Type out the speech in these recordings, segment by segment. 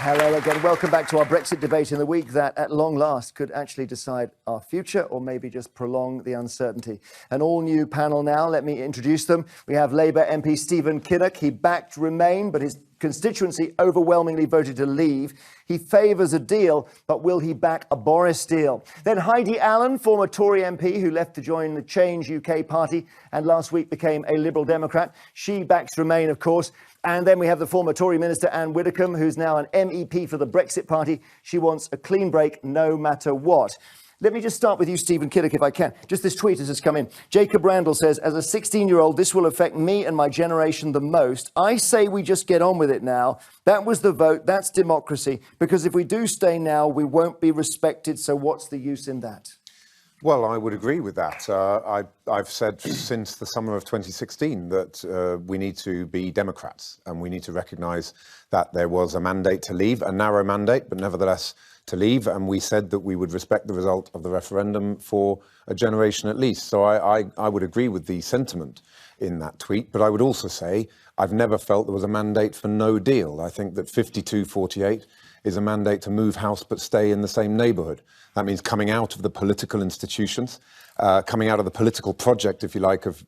Hello again. Welcome back to our Brexit debate in the week that, at long last, could actually decide our future or maybe just prolong the uncertainty. An all-new panel now. Let me introduce them. We have Labour MP Stephen Kinnock. He backed Remain, but his constituency overwhelmingly voted to leave. He favours a deal, but will he back a Boris deal? Then Heidi Allen, former Tory MP who left to join the Change UK party and last week became a Liberal Democrat. She backs Remain, of course. And then we have the former Tory minister, Anne Widdecombe, who's now an MEP for the Brexit party. She wants a clean break no matter what. Let me just start with you, Stephen Kinnock, if I can. Just this tweet has just come in. Jacob Randall says, as a 16-year-old, this will affect me and my generation the most. I say we just get on with it now. That was the vote. That's democracy. Because if we do stay now, we won't be respected. So what's the use in that? Well, I would agree with that. I've said since the summer of 2016 that we need to be Democrats and we need to recognise that there was a mandate to leave, a narrow mandate, but nevertheless to leave. And we said that we would respect the result of the referendum for a generation at least. So I would agree with the sentiment in that tweet. But I would also say I've never felt there was a mandate for no deal. I think that 52-48 is a mandate to move house but stay in the same neighbourhood. That means coming out of the political institutions, coming out of the political project, if you like, of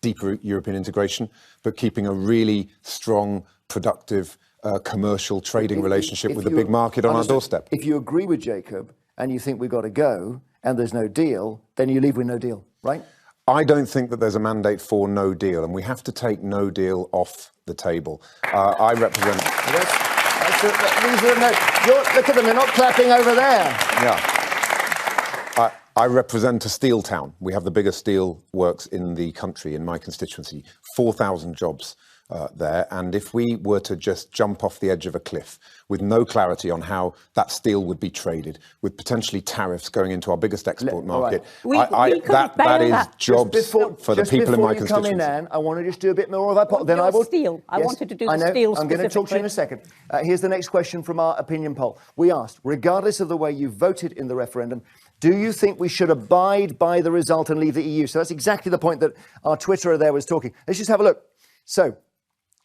deeper European integration, but keeping a really strong, productive, commercial trading relationship with the big market on our doorstep. If you agree with Jacob and you think we've got to go and there's no deal, then you leave with no deal, right? I don't think that there's a mandate for no deal, and we have to take no deal off the table. I represent... Look at them, they're not clapping over there. Yeah. I represent a steel town. We have the biggest steel works in the country, in my constituency, 4,000 jobs there. And if we were to just jump off the edge of a cliff with no clarity on how that steel would be traded, with potentially tariffs going into our biggest export market, that is jobs for the people in my constituency. Come in, Anne, I want to just do a bit more of that. Then I will steel. I wanted to do the steel. I'm going to talk to you in a second. Here's the next question from our opinion poll. We asked, regardless of the way you voted in the referendum, do you think we should abide by the result and leave the EU? So that's exactly the point that our Twitterer there was talking. Let's just have a look. So,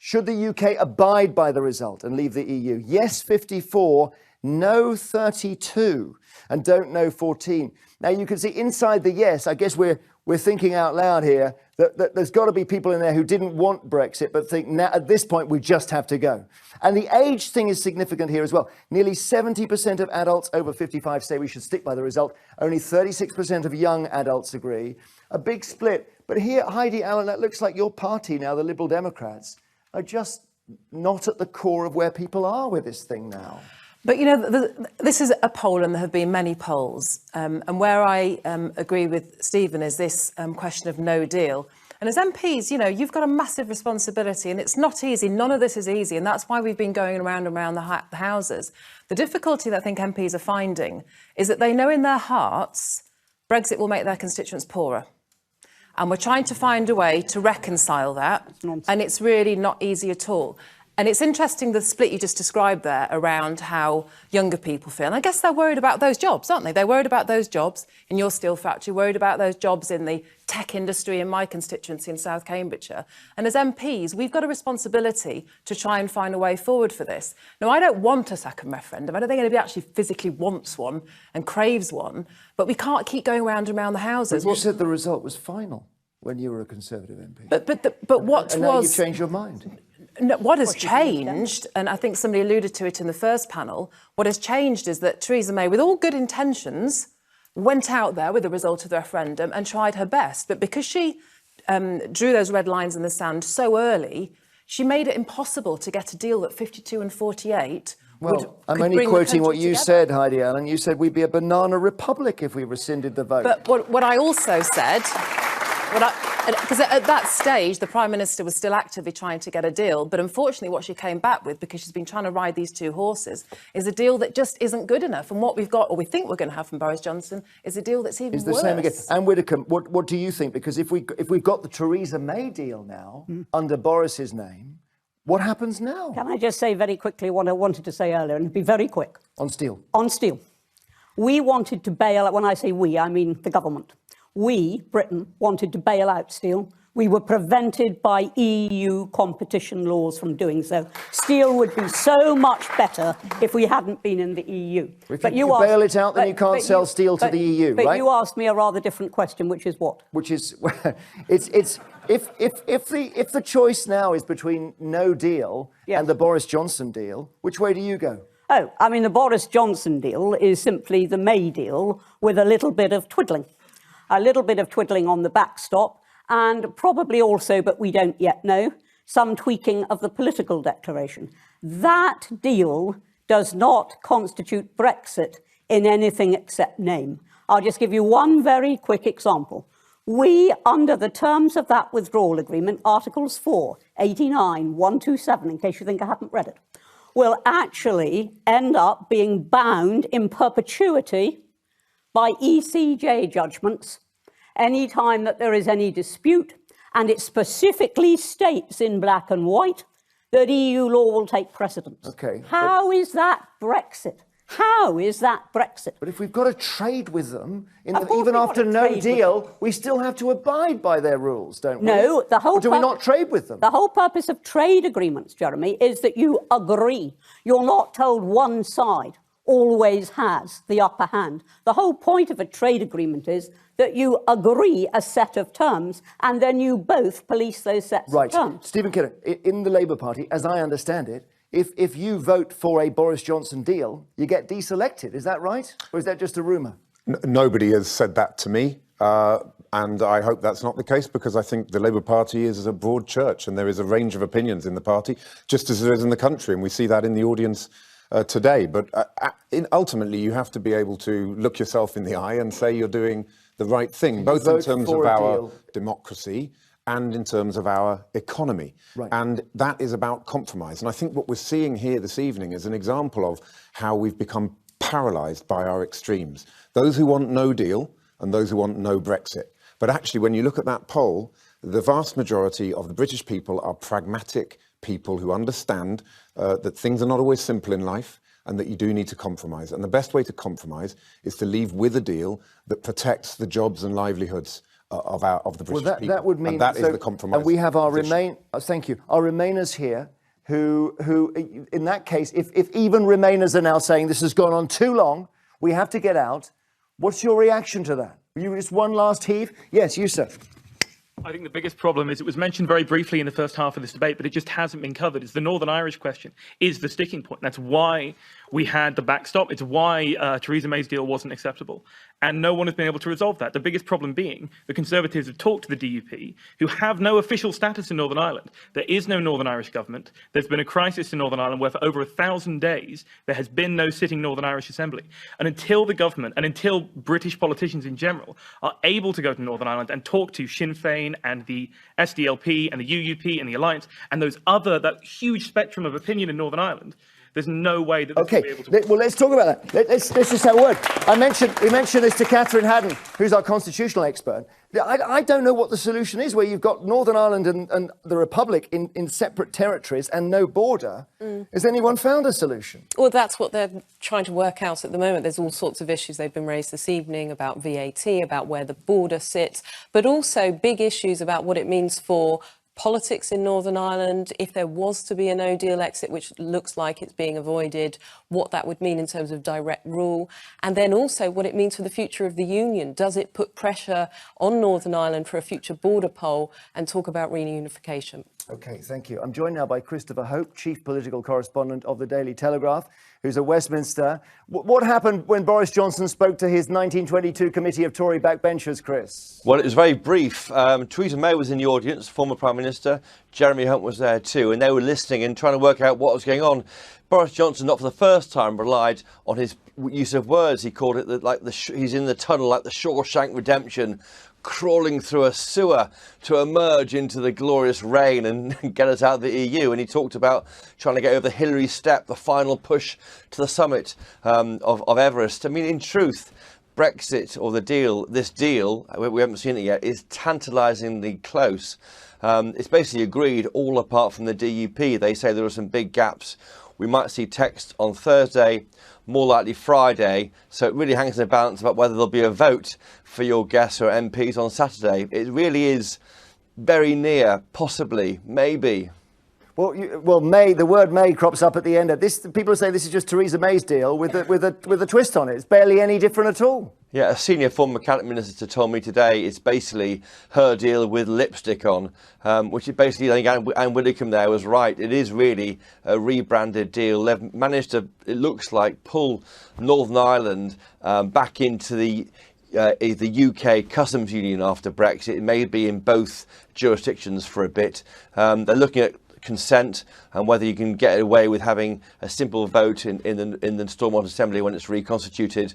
should the UK abide by the result and leave the EU? Yes, 54, no, 32, and don't know, 14. Now, you can see inside the yes, I guess we're thinking out loud here, that there's got to be people in there who didn't want Brexit, but think now at this point we just have to go. And the age thing is significant here as well. Nearly 70% of adults over 55 say we should stick by the result. Only 36% of young adults agree. A big split. But here, Heidi Allen, that looks like your party now, the Liberal Democrats, are just not at the core of where people are with this thing now. But, you know, this is a poll and there have been many polls. And where I agree with Stephen is this question of no deal. And as MPs, you know, you've got a massive responsibility and it's not easy. None of this is easy. And that's why we've been going around and around the houses. The difficulty that I think MPs are finding is that they know in their hearts Brexit will make their constituents poorer. And we're trying to find a way to reconcile that. And it's really not easy at all. And it's interesting the split you just described there around how younger people feel. And I guess they're worried about those jobs, aren't they? They're worried about those jobs in your steel factory, worried about those jobs in the tech industry in my constituency in South Cambridgeshire. And as MPs, we've got a responsibility to try and find a way forward for this. Now, I don't want a second referendum. I don't think anybody actually physically wants one and craves one. But we can't keep going round and round the houses. But you said the result was final when you were a Conservative MP. But what and now you've changed your mind. No, what has changed, and I think somebody alluded to it in the first panel, what has changed is that Theresa May, with all good intentions, went out there with the result of the referendum and tried her best. But because she drew those red lines in the sand so early, she made it impossible to get a deal that 52 and 48 Well, I'm only quoting what you said, Heidi Allen. You said we'd be a banana republic if we rescinded the vote. But what I also said... Because at that stage, the Prime Minister was still actively trying to get a deal. But unfortunately, what she came back with, because she's been trying to ride these two horses, is a deal that just isn't good enough. And what we've got, or we think we're going to have from Boris Johnson, is a deal that's even worse. It's the same again. Anne Widdecombe, what do you think? Because if we've got the Theresa May deal now, under Boris's name, what happens now? Can I just say very quickly what I wanted to say earlier, and be very quick? On steel. On steel. We wanted to bail out, when I say we, I mean the government. We, Britain, wanted to bail out steel. We were prevented by EU competition laws from doing so. Steel would be so much better if we hadn't been in the EU. If you bail it out, then you can't sell steel to the EU, right? But you asked me a rather different question, which is what? Which is, if the choice now is between no deal and the Boris Johnson deal, which way do you go? Oh, I mean, the Boris Johnson deal is simply the May deal with a little bit of twiddling. A little bit of twiddling on the backstop, and probably also, but we don't yet know, some tweaking of the political declaration. That deal does not constitute Brexit in anything except name. I'll just give you one very quick example. We, under the terms of that withdrawal agreement, Articles 4, 89, 127, in case you think I haven't read it, will actually end up being bound in perpetuity by ECJ judgments any time that there is any dispute, and it specifically states in black and white that EU law will take precedence. Okay. How is that Brexit? How is that Brexit? But if we've got to trade with them, even after no deal, we still have to abide by their rules, don't we? No, the whole or do we not trade with them? The whole purpose of trade agreements, Jeremy, is that you agree. You're not told one side always has the upper hand. The whole point of a trade agreement is that you agree a set of terms and then you both police those sets of terms. Right. Stephen Kinnock, in the Labour Party, as I understand it, if you vote for a Boris Johnson deal, you get deselected. Is that right? Or is that just a rumour? Nobody has said that to me. And I hope that's not the case, because I think the Labour Party is a broad church and there is a range of opinions in the party, just as there is in the country. And we see that in the audience today. But ultimately, you have to be able to look yourself in the eye and say you're doing the right thing, both in terms of our democracy and in terms of our economy. Right. And that is about compromise. And I think what we're seeing here this evening is an example of how we've become paralysed by our extremes. Those who want no deal and those who want no Brexit. But actually, when you look at that poll, the vast majority of the British people are pragmatic people who understand that things are not always simple in life and that you do need to compromise. And the best way to compromise is to leave with a deal that protects the jobs and livelihoods of the British people. That would mean, and that is the compromise. And we have our thank you, our Remainers here who in that case, if even Remainers are now saying this has gone on too long, we have to get out. What's your reaction to that? You just one last heave? Yes, you, sir. I think the biggest problem is it was mentioned very briefly in the first half of this debate, but it just hasn't been covered. It's the Northern Irish question is the sticking point. That's why we had the backstop. It's why Theresa May's deal wasn't acceptable. And no one has been able to resolve that. The biggest problem being the Conservatives have talked to the DUP, who have no official status in Northern Ireland. There is no Northern Irish government. There's been a crisis in Northern Ireland where for over 1,000 days there has been no sitting Northern Irish Assembly. And until the government and until British politicians in general are able to go to Northern Ireland and talk to Sinn Féin and the SDLP and the UUP and the Alliance and that huge spectrum of opinion in Northern Ireland, there's no way that this will be able to... Well, let's talk about that. Let's just have a word. We mentioned this to Catherine Haddon, who's our constitutional expert. I don't know what the solution is, where you've got Northern Ireland and the Republic in separate territories and no border. Has anyone found a solution? Well, that's what they're trying to work out at the moment. There's all sorts of issues they've been raised this evening about VAT, about where the border sits, but also big issues about what it means for politics in Northern Ireland, if there was to be a no-deal exit, which looks like it's being avoided, what that would mean in terms of direct rule, and then also what it means for the future of the Union. Does it put pressure on Northern Ireland for a future border poll and talk about reunification? OK, thank you. I'm joined now by Christopher Hope, Chief Political Correspondent of the Daily Telegraph, who's at Westminster. What happened when Boris Johnson spoke to his 1922 committee of Tory backbenchers, Chris? Well, it was very brief. Theresa May was in the audience, former Prime Minister. Jeremy Hunt was there too, and they were listening and trying to work out what was going on. Boris Johnson, not for the first time, relied on his use of words. He called it he's in the tunnel, like the Shawshank Redemption, crawling through a sewer to emerge into the glorious rain and get us out of the EU. And he talked about trying to get over the Hillary step, the final push to the summit of Everest. I mean, in truth, Brexit, or this deal, we haven't seen it yet, is tantalisingly close. It's basically agreed, all apart from the DUP. They say there are some big gaps. We might see text on Thursday, more likely Friday. So it really hangs in the balance about whether there'll be a vote for your guests or MPs on Saturday. It really is very near, possibly, maybe. Well, May. The word May crops up at the end of this. People are saying this is just Theresa May's deal with a twist on it. It's barely any different at all. Yeah, a senior former cabinet minister told me today it's basically her deal with lipstick on, which is basically, I think Anne Widdecombe there was right. It is really a rebranded deal. They've managed to, it looks like, pull Northern Ireland back into the UK customs union after Brexit. It may be in both jurisdictions for a bit. They're looking at consent and whether you can get away with having a simple vote in the Stormont Assembly when it's reconstituted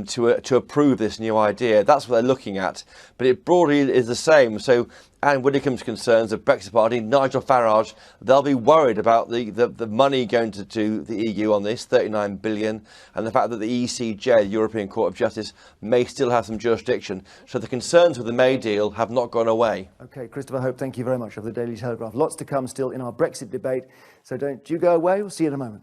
to approve this new idea. That's what they're looking at, but it broadly is the same. So Anne Widdecombe's concerns of Brexit Party, Nigel Farage, they'll be worried about the money going to the EU on this, 39 billion, and the fact that the ECJ, the European Court of Justice, may still have some jurisdiction. So the concerns with the May deal have not gone away. Okay, Christopher Hope, thank you very much, of the Daily Telegraph. Lots to come still in our Brexit debate, so don't you go away. We'll see you in a moment.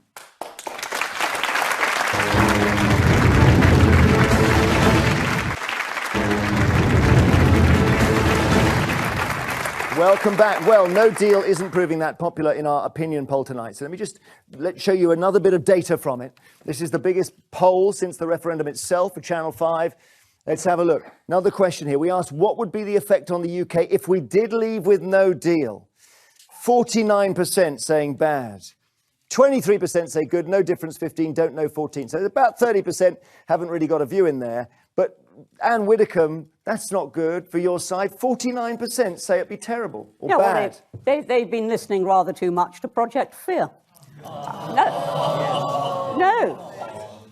Welcome back. Well, no deal isn't proving that popular in our opinion poll tonight. So let me just show you another bit of data from it. This is the biggest poll since the referendum itself for Channel 5. Let's have a look. Another question here. We asked what would be the effect on the UK if we did leave with no deal. 49% saying bad. 23% say good, no difference, 15, don't know, 14. So about 30% haven't really got a view in there. But Anne Widdecombe, that's not good for your side. 49% say it'd be terrible or bad. Well, they've been listening rather too much to Project Fear.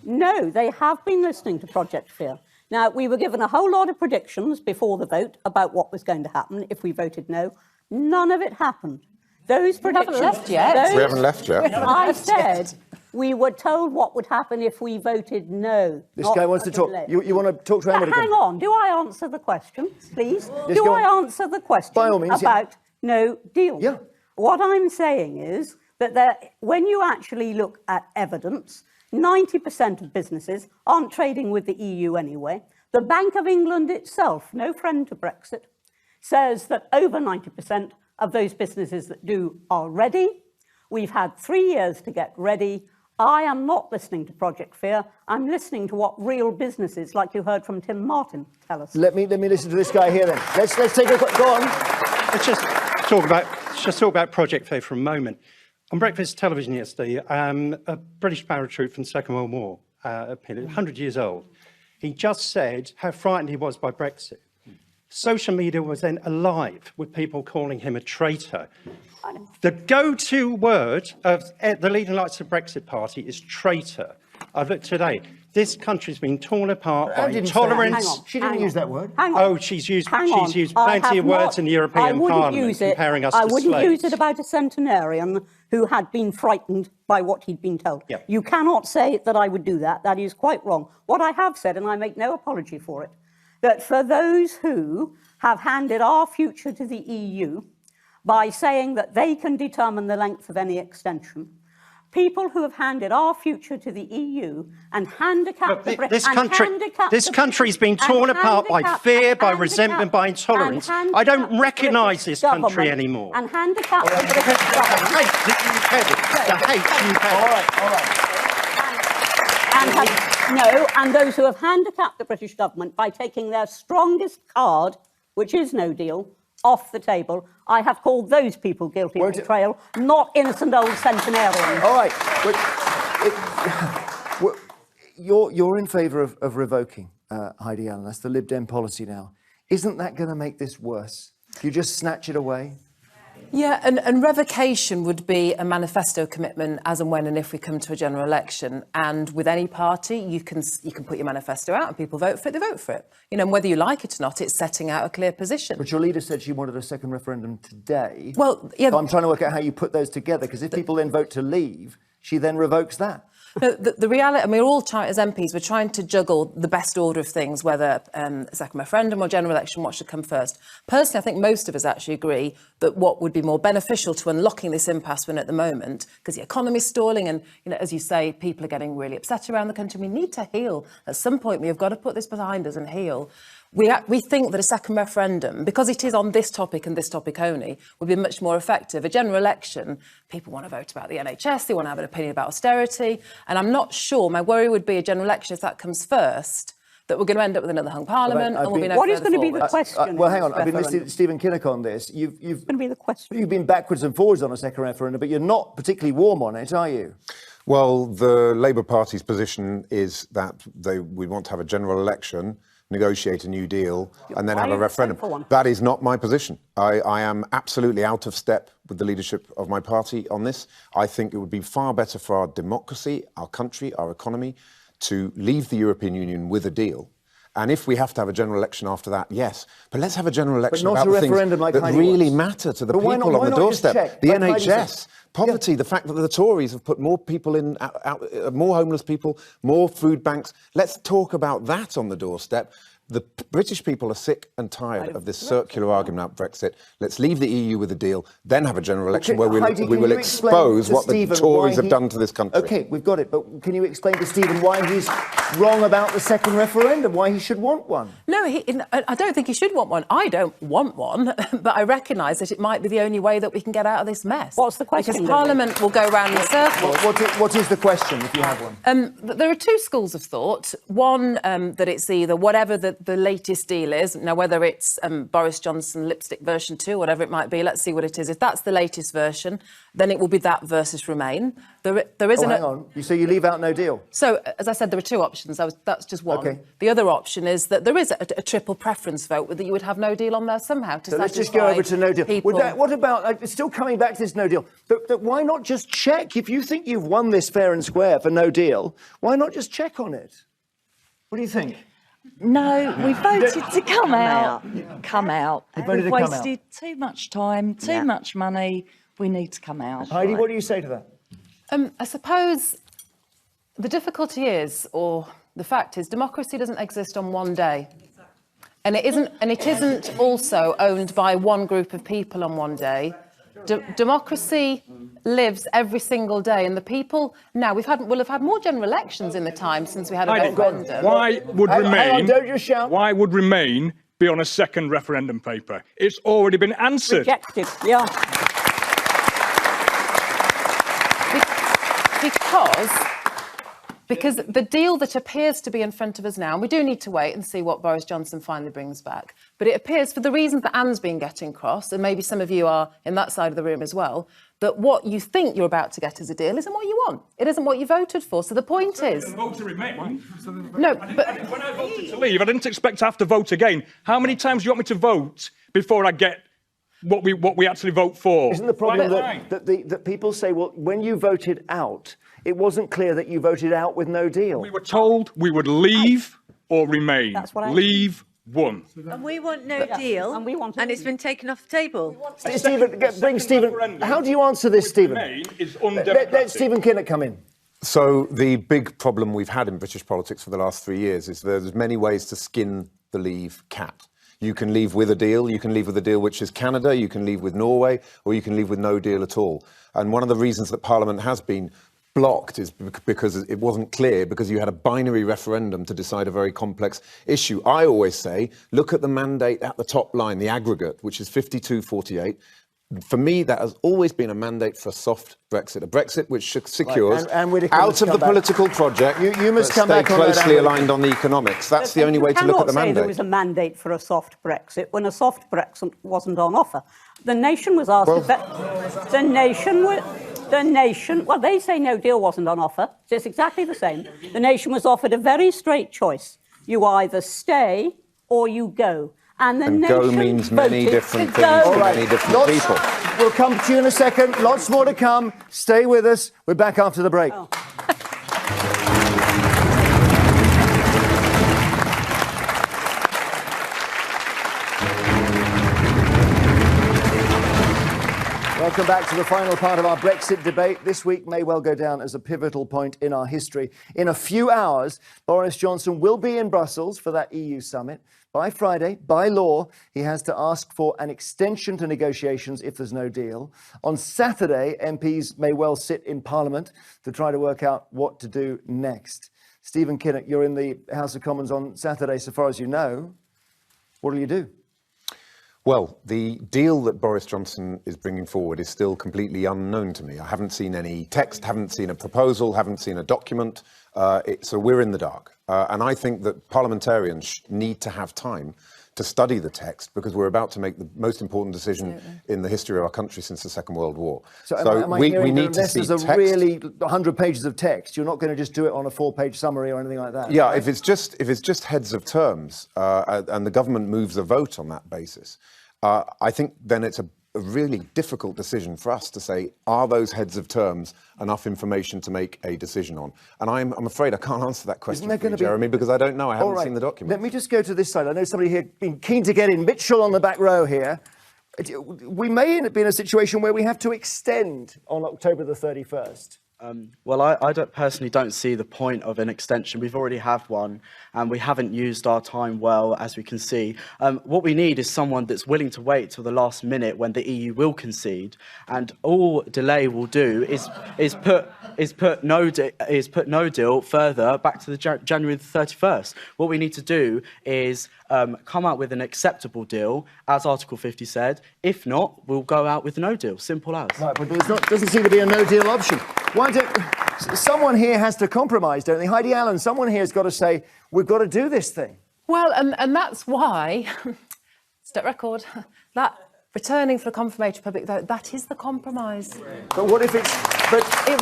No, they have been listening to Project Fear. Now, we were given a whole lot of predictions before the vote about what was going to happen if we voted no. None of it happened. Those predictions... We haven't left yet. We haven't left yet. I said we were told what would happen if we voted no. This guy wants to talk. You want to talk to Anne Widdecombe? Hang on. Do I answer the question, please? Do I answer the question By all means, about no deal? Yeah. What I'm saying is that when you actually look at evidence, 90% of businesses aren't trading with the EU anyway. The Bank of England itself, no friend to Brexit, says that over 90% of those businesses that do are ready. We've had 3 years to get ready. I am not listening to Project Fear. I'm listening to what real businesses, like you heard from Tim Martin, tell us. Let me listen to this guy here then. Let's take a go on. Let's just talk about Project Fear for a moment. On breakfast television yesterday, a British paratroop from the Second World War, 100 years old, he just said how frightened he was by Brexit. Social media was then alive with people calling him a traitor. The go-to word of the leading lights of the Brexit Party is traitor. I've looked today. This country's been torn apart by intolerance. She didn't use that word. Oh, she's used plenty of words in the European Parliament comparing us to slaves. I wouldn't use it about a centenarian who had been frightened by what he'd been told. Yeah. You cannot say that I would do that. That is quite wrong. What I have said, and I make no apology for it, that for those who have handed our future to the EU by saying that they can determine the length of any extension, people who have handed our future to the EU and handicapped the British... This country's been torn apart by fear, by resentment, by intolerance. I don't recognise this country anymore. And handicapped the British government... The hate that you hate. All right. And those who have handicapped the British government by taking their strongest card, which is no deal, off the table. I have called those people guilty of betrayal, not innocent old centenarians. All right. You're in favour of revoking, Heidi Allen. That's the Lib Dem policy now. Isn't that going to make this worse? You just snatch it away? Yeah, and revocation would be a manifesto commitment as and when and if we come to a general election. And with any party, you can put your manifesto out and people vote for it, they vote for it. You know, and whether you like it or not, it's setting out a clear position. But your leader said she wanted a second referendum today. Well, yeah. So I'm trying to work out how you put those together, because if people then vote to leave, she then revokes that. No, the reality, I mean, we're all trying, as MPs, we're trying to juggle the best order of things, whether a second referendum or general election, what should come first. Personally, I think most of us actually agree that what would be more beneficial to unlocking this impasse we're in at the moment, because the economy's stalling and, you know, as you say, people are getting really upset around the country. We need to heal. At some point, we have got to put this behind us and heal. We think that a second referendum, because it is on this topic and this topic only, would be much more effective. A general election, people want to vote about the NHS, they want to have an opinion about austerity, and I'm not sure, my worry would be a general election, if that comes first, that we're going to end up with another hung parliament and we'll be no What is further going to be the forward. question? Well, hang on. I've been Referendum. listening to Stephen Kinnock on this. You've Going to be the question. You've been backwards and forwards on a second referendum, but you're not particularly warm on it, are you? Well, the Labour Party's position is that we want to have a general election, negotiate a new deal, and then Why have a are you referendum. for one? That is not my position. I am absolutely out of step with the leadership of my party on this. I think it would be far better for our democracy, our country, our economy, to leave the European Union with a deal. And if we have to have a general election after that, yes. But let's have a general election not about a the things referendum like that Heidi really wants. matter to the But why people not- on the why not just doorstep. check, The like Heidi said? NHS, poverty, the fact that the Tories have put more people in, more homeless people, more food banks. Let's talk about that on the doorstep. The British people are sick and tired of this circular argument about Brexit. Let's leave the EU with a deal, then have a general election where Heidi, we can will you explain expose to what the Stephen Tories why have he- done to this country. OK, we've got it, but can you explain to Stephen why he's wrong about the second referendum, why he should want one? No, I don't think he should want one. I don't want one, but I recognise that it might be the only way that we can get out of this mess. What's the question, Because Lily? Parliament will go round in circles. What is the question, if you have one? There are two schools of thought. One, that it's either whatever the latest deal is, now whether it's Boris Johnson lipstick version 2, whatever it might be, let's see what it is. If that's the latest version, then it will be that versus Remain. There isn't Hang on. You say you leave out no deal. So, as I said, there are two options. That's just one. OK. The other option is that there is a triple preference vote, that you would have no deal on there somehow to So let's just satisfy go over to no deal. people. What about, still coming back to this no deal, but why not just check? If you think you've won this fair and square for no deal, why not just check on it? What do you think? No, we voted to come out. Come out. voted We've to come out. wasted too much time, too much money. We need to come out. Heidi, what do you say to that? I suppose the difficulty is, or the fact is, democracy doesn't exist on one day. And it isn't also owned by one group of people on one day. Democracy lives every single day, and the people now will have had more general elections in the time since we had a referendum. Why would Hang on, Remain? don't you shout. Why would Remain be on a second referendum paper? It's already been answered. Rejected, yeah. Because the deal that appears to be in front of us now, and we do need to wait and see what Boris Johnson finally brings back, but it appears, for the reasons that Anne's been getting cross, and maybe some of you are in that side of the room as well, that what you think you're about to get as a deal isn't what you want. It isn't what you voted for. So the point is... Vote to Remain. No, but... When I voted to leave, I didn't expect to have to vote again. How many times do you want me to vote before I get what we actually vote for? Isn't the problem Why? that people say, well, when you voted out, it wasn't clear that you voted out with no deal? We were told we would leave or remain. That's what I- Leave one. And we want no deal, and we want and it's been taken off the table. Stephen, bring Stephen. How do you answer this, Stephen? Remain is Let undemocratic. Stephen Kinnock come in. So the big problem we've had in British politics for the last 3 years is there's many ways to skin the Leave cat. You can leave with a deal, you can leave with a deal which is Canada, you can leave with Norway, or you can leave with no deal at all. And one of the reasons that Parliament has been blocked is because it wasn't clear, because you had a binary referendum to decide a very complex issue. I always say, look at the mandate at the top line, the aggregate, which is 52-48. For me, that has always been a mandate for a soft Brexit, a Brexit which secures Right, and Whittaker out must of the come back. political project, You must but come stay back on that, closely Anne aligned on the economics. That's the only way to look at the You cannot say there mandate. was a mandate for a soft Brexit when a soft Brexit wasn't on offer. The nation was asked well, they say no deal wasn't on offer. So it's exactly the same. The nation was offered a very straight choice. You either stay or you go. And the And nation go means many voted different to things go. to many different people. We'll come to you in a second. Lots more to come. Stay with us. We're back after the break. Oh. Welcome back to the final part of our Brexit debate. This week may well go down as a pivotal point in our history. In a few hours, Boris Johnson will be in Brussels for that EU summit. By Friday, by law, he has to ask for an extension to negotiations if there's no deal. On Saturday, MPs may well sit in Parliament to try to work out what to do next. Stephen Kinnock, you're in the House of Commons on Saturday, so far as you know. What will you do? Well, the deal that Boris Johnson is bringing forward is still completely unknown to me. I haven't seen any text, haven't seen a proposal, haven't seen a document. So we're in the dark. And I think that parliamentarians need to have time to study the text, because we're about to make the most important decision in the history of our country since the Second World War. So am I we need to see there's a text. really 100 pages of text, you're not going to just do it on a 4-page summary or anything like that? Yeah, right? if it's just heads of terms and the government moves a vote on that basis, I think then it's a really difficult decision for us to say, are those heads of terms enough information to make a decision on? And I'm afraid I can't answer that question for you, Jeremy, because I don't know. I haven't seen the document. Let me just go to this side. I know somebody here been keen to get in. Mitchell on the back row here. We may be in a situation where we have to extend on October the 31st. Well, I personally don't see the point of an extension. We've already had one, and we haven't used our time well, as we can see. What we need is someone that's willing to wait till the last minute when the EU will concede, and all delay will do is put no deal further back to the January the 31st. What we need to do is come out with an acceptable deal, as Article 50 said. If not, we'll go out with no deal. Simple as. Right, but doesn't seem to be a no deal option. Someone here has to compromise, don't they? Heidi Allen, someone here has got to say, we've got to do this thing. Well, and that's why, step record, that returning for a confirmatory public vote, that is the compromise. But what if it's... But it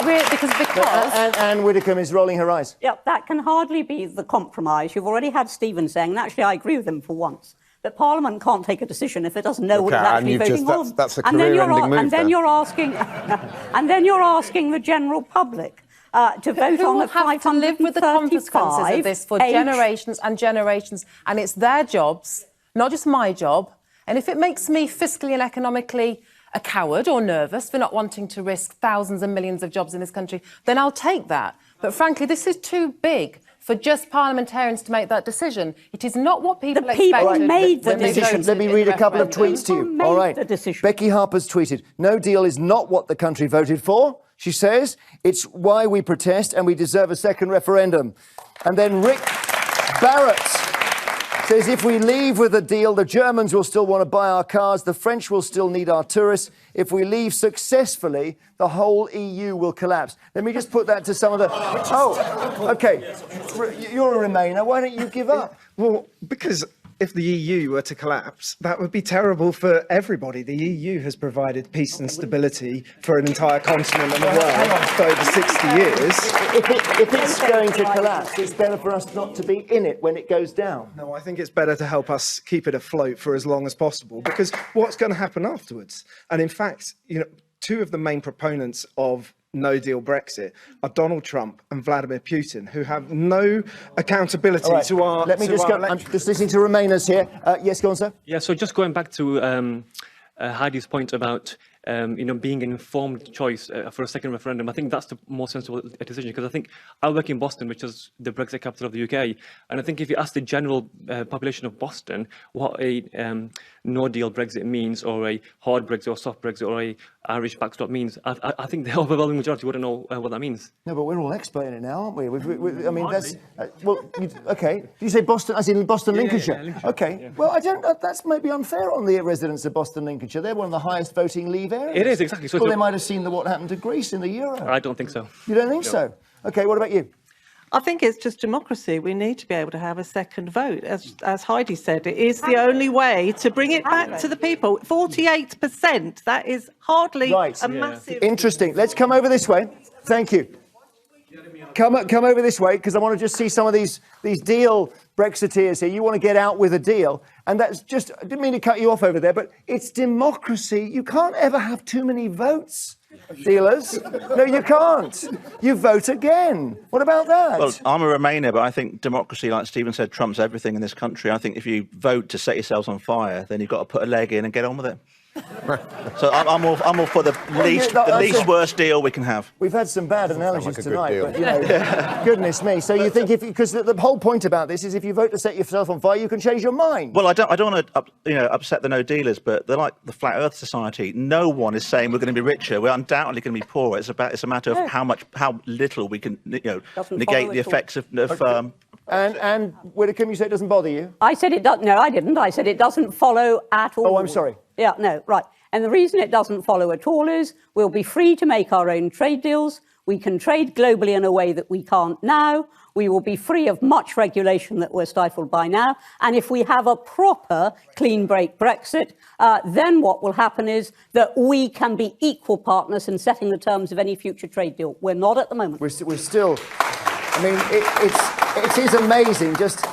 really because... Anne Widdecombe is rolling her eyes. Yeah, that can hardly be the compromise. You've already had Stephen saying, and actually I agree with him for once, that Parliament can't take a decision if it doesn't know what it's actually voting on. That's a career-ending move. And then you're asking, and then you're asking the general public to vote who on will the have to live with the consequences of this for generations and generations, and it's their jobs, not just my job. And if it makes me fiscally and economically a coward or nervous for not wanting to risk thousands and millions of jobs in this country, then I'll take that. But frankly, this is too big for just parliamentarians to make that decision. It is not what people expected. The people made the decision. Let me read a couple of tweets to you. All right. Becky Harper's tweeted, no deal is not what the country voted for. She says, it's why we protest and we deserve a second referendum. And then Rick Barrett says, if we leave with a deal, the Germans will still want to buy our cars, the French will still need our tourists. If we leave successfully, the whole EU will collapse. Let me just put that to some of the... Oh, OK. You're a Remainer. Why don't you give up? Well, because if the EU were to collapse, that would be terrible for everybody. The EU has provided peace and stability for an entire continent and the world for over 60 years. If it's going to collapse, it's better for us not to be in it when it goes down. No, I think it's better to help us keep it afloat for as long as possible, because what's going to happen afterwards? And in fact, you know, two of the main proponents of no-deal Brexit are Donald Trump and Vladimir Putin, who have no accountability to our... Let me just go. I'm just listening to Remainers here. Yes, go on, sir. Yeah, so just going back to Heidi's point about being an informed choice for a second referendum, I think that's the more sensible decision, because I think I work in Boston, which is the Brexit capital of the UK, and I think if you ask the general population of Boston what a no-deal Brexit means, or a hard Brexit, or soft Brexit, or a Irish backstop means, I think the overwhelming majority wouldn't know what that means. No, but we're all explaining it now, aren't we? I mean, that's... well, OK. Did you say Boston, as in Boston, Lincolnshire? Yeah, Lincolnshire. OK. Yeah. Well, I don't... That's maybe unfair on the residents of Boston, Lincolnshire. They're one of the highest voting Leave areas. It is, exactly. So well, they might have seen what happened to Greece in the Euro. I don't think so. You don't think so? OK, what about you? I think it's just democracy. We need to be able to have a second vote. As Heidi said, it is the only way to bring it back to the people. 48%, that is hardly a massive... Interesting. Let's come over this way. Thank you. Come over this way, because I want to just see some of these deal Brexiteers here. You want to get out with a deal. And that's just... I didn't mean to cut you off over there, but it's democracy. You can't ever have too many votes. Dealers? No, you can't. You vote again. What about that? Well, I'm a Remainer, but I think democracy, like Stephen said, trumps everything in this country. I think if you vote to set yourselves on fire, then you've got to put a leg in and get on with it. So I'm all for the least worst deal we can have. We've had some bad analogies tonight, but you know, goodness me. So you think because the whole point about this is if you vote to set yourself on fire, you can change your mind. Well, I don't want to upset the no dealers, but they're like the Flat Earth Society. No one is saying we're going to be richer. We're undoubtedly going to be poorer. It's a matter of how little we can negate the effects of And Widdecombe, you say it doesn't bother you? I said it doesn't. No, I didn't. I said it doesn't follow at all. Oh, I'm sorry. Yeah, no, right. And the reason it doesn't follow at all is we'll be free to make our own trade deals. We can trade globally in a way that we can't now. We will be free of much regulation that we're stifled by now. And if we have a proper clean break Brexit, then what will happen is that we can be equal partners in setting the terms of any future trade deal. We're not at the moment. We're still, I mean, it is amazing just,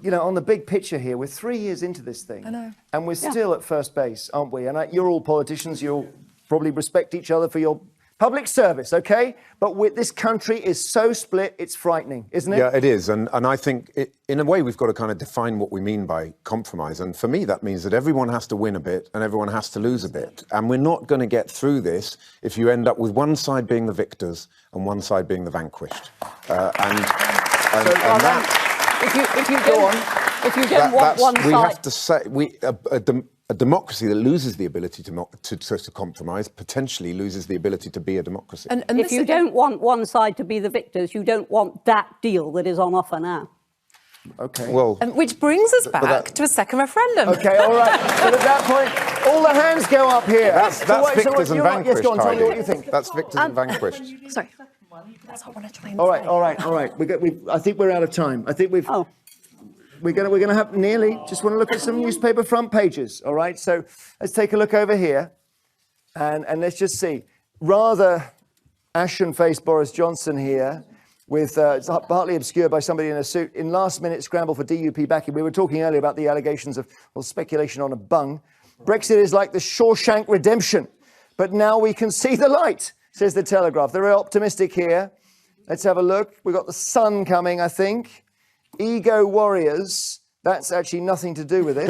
you know, on the big picture here, we're 3 years into this thing. I know. And we're still at first base, aren't we? And you're all politicians, you'll probably respect each other for your public service, okay? But this country is so split, it's frightening, isn't it? Yeah, it is. And I think, in a way, we've got to kind of define what we mean by compromise. And for me, that means that everyone has to win a bit and everyone has to lose a bit. And we're not going to get through this if you end up with one side being the victors and one side being the vanquished. If you don't want one side... We have to say, a democracy that loses the ability to compromise potentially loses the ability to be a democracy. And if you don't want one side to be the victors, you don't want that deal that is on offer now. Okay. Well, which brings us back to a second referendum. Okay, all right. But at that point, all the hands go up here. That's victors and vanquished. Yes, go on, tell me what you think. That's victors and vanquished. Sorry. That's what I wanted to try and All right. I think we're out of time. I think we're going to have nearly, just want to look at some newspaper front pages, all right? So let's take a look over here and let's just see. Rather ashen-faced Boris Johnson here with, it's partly obscured by somebody in a suit, in last-minute scramble for DUP backing. We were talking earlier about the allegations of, well, speculation on a bung. Brexit is like the Shawshank Redemption, but now we can see the light, says the Telegraph. They're very optimistic here. Let's have a look. We've got the sun coming, I think. Ego warriors, that's actually nothing to do with it.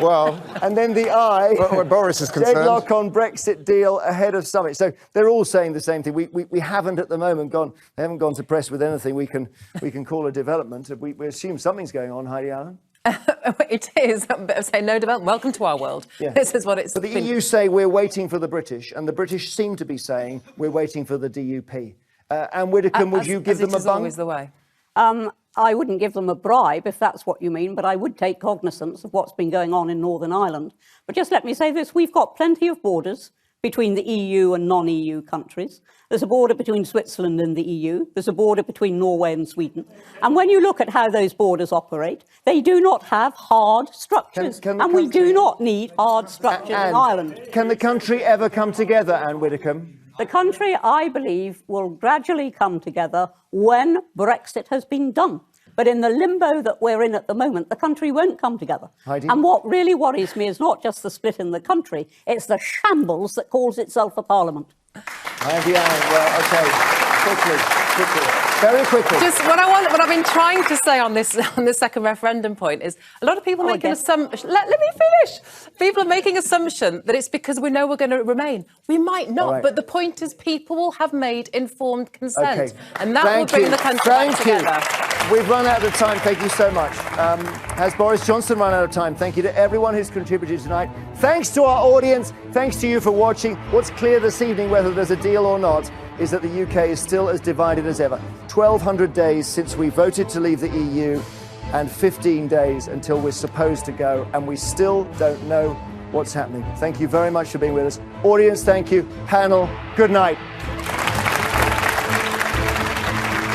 Well, and then the I, where Boris is concerned, deadlock on Brexit deal ahead of summit. So they're all saying the same thing. We haven't at the moment they haven't gone to press with anything we can call a development. We assume something's going on, Heidi Allen. It is. Say no development. Welcome to our world. Yeah. This is what it's. But the EU say we're waiting for the British, and the British seem to be saying we're waiting for the DUP. And Widdecombe, would you give them a bung? Always the way. I wouldn't give them a bribe, if that's what you mean, but I would take cognizance of what's been going on in Northern Ireland. But just let me say this, we've got plenty of borders between the EU and non-EU countries. There's a border between Switzerland and the EU. There's a border between Norway and Sweden. And when you look at how those borders operate, they do not have hard structures. And we do not need hard structures in Ireland. Can the country ever come together, Anne Widdecombe? The country, I believe, will gradually come together when Brexit has been done. But in the limbo that we're in at the moment, the country won't come together. Heidi? And what really worries me is not just the split in the country, it's the shambles that calls itself a parliament. Heidi Allen, well, okay, quickly. Very quickly. Just what I've been trying to say on this second referendum point is a lot of people make an assumption. Let me finish. People are making assumption that it's because we know we're going to remain. We might not, but the point is people will have made informed consent, and that will bring the country back together. We've run out of time. Thank you so much. Has Boris Johnson run out of time? Thank you to everyone who's contributed tonight. Thanks to our audience. Thanks to you for watching. What's clear this evening, whether there's a deal or not, is that the UK is still as divided as ever. 1,200 days since we voted to leave the EU and 15 days until we're supposed to go, and we still don't know what's happening. Thank you very much for being with us. Audience, thank you. Panel, good night.